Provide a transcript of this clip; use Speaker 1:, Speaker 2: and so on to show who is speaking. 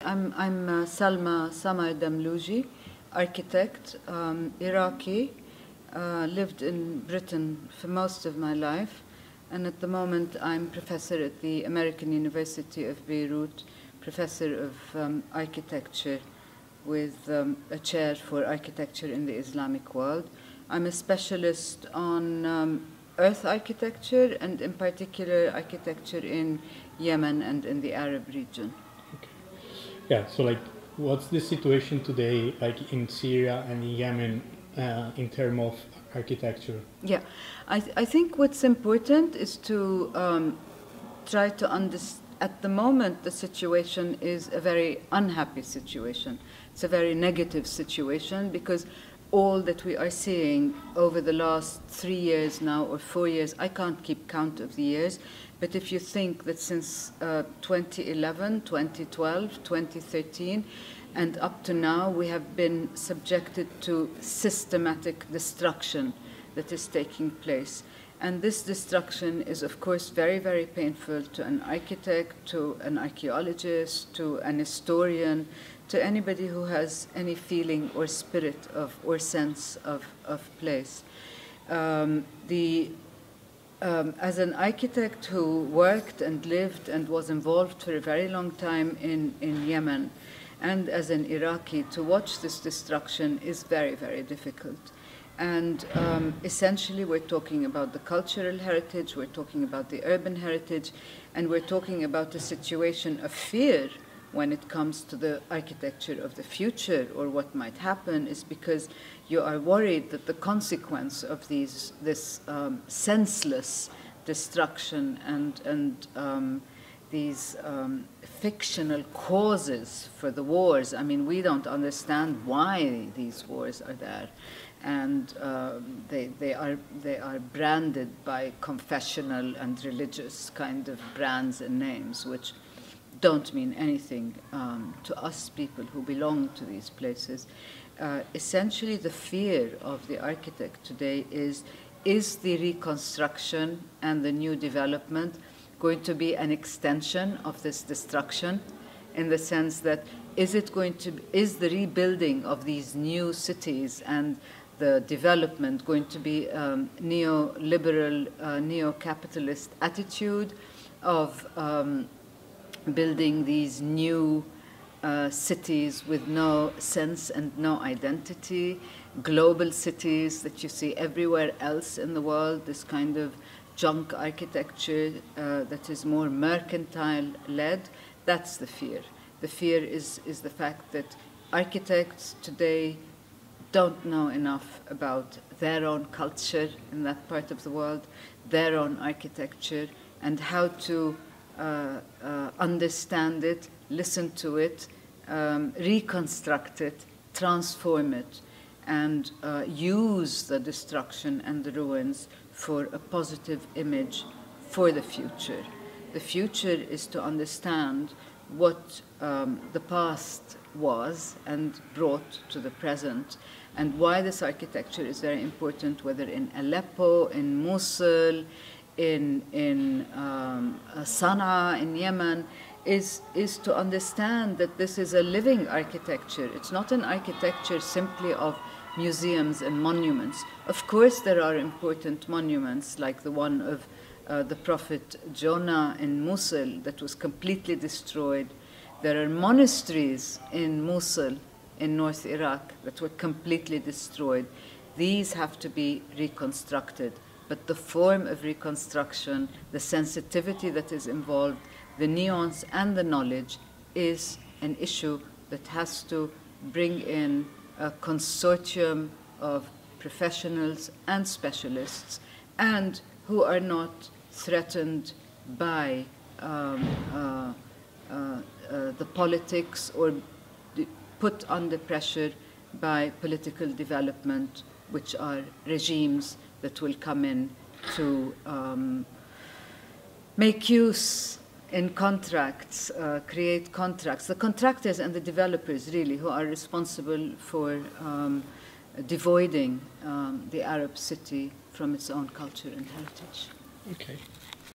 Speaker 1: I'm Salma Samar Damluji, architect, Iraqi, lived in Britain for most of my life, and at the moment I'm professor at the American University of Beirut, professor of architecture with a chair for architecture in the Islamic world. I'm a specialist on earth architecture, and in particular architecture in Yemen and in the Arab region.
Speaker 2: Okay. Yeah, so like what's the situation today like in Syria and in Yemen in terms of architecture?
Speaker 1: Yeah, I think what's important is to try to understand. At the moment, the situation is a very unhappy situation. It's a very negative situation because all that we are seeing over the last 3 years now, or 4 years, I can't keep count of the years, but if you think that since 2011, 2012, 2013, and up to now, we have been subjected to systematic destruction that is taking place. And this destruction is, of course, very, very painful to an architect, to an archaeologist, to an historian, to anybody who has any feeling or spirit of or sense of place. As an architect who worked and lived and was involved for a very long time in Yemen, and as an Iraqi, to watch this destruction is very, very difficult. And essentially, we're talking about the cultural heritage, we're talking about the urban heritage, and we're talking about a situation of fear when it comes to the architecture of the future, or what might happen is because you are worried that the consequence of this senseless destruction and these fictional causes for the wars. I mean, we don't understand why these wars are there. And they are branded by confessional and religious kind of brands and names, which don't mean anything to us people who belong to these places. Essentially, the fear of the architect today is the reconstruction and the new development going to be an extension of this destruction, in the sense that is the rebuilding of these new cities and the development going to be neoliberal, neo-capitalist attitude of building these new cities with no sense and no identity, global cities that you see everywhere else in the world, this kind of junk architecture that is more mercantile-led? That's the fear. The fear is the fact that architects today don't know enough about their own culture in that part of the world, their own architecture, and how to understand it, listen to it, reconstruct it, transform it, and use the destruction and the ruins for a positive image for the future. The future is to understand what the past was and brought to the present, and why this architecture is very important, whether in Aleppo, in Mosul, in Sana'a, in Yemen, is to understand that this is a living architecture. It's not an architecture simply of museums and monuments. Of course, there are important monuments, like the one of the prophet Jonah in Mosul that was completely destroyed. There are monasteries in Mosul, in North Iraq, that were completely destroyed. These have to be reconstructed. But the form of reconstruction, the sensitivity that is involved, the nuance and the knowledge is an issue that has to bring in a consortium of professionals and specialists, and who are not threatened by the politics or put under pressure by political development, which are regimes that will come in to make use in contracts, create contracts. The contractors and the developers, really, who are responsible for devoiding the Arab city from its own culture and heritage.
Speaker 2: Okay.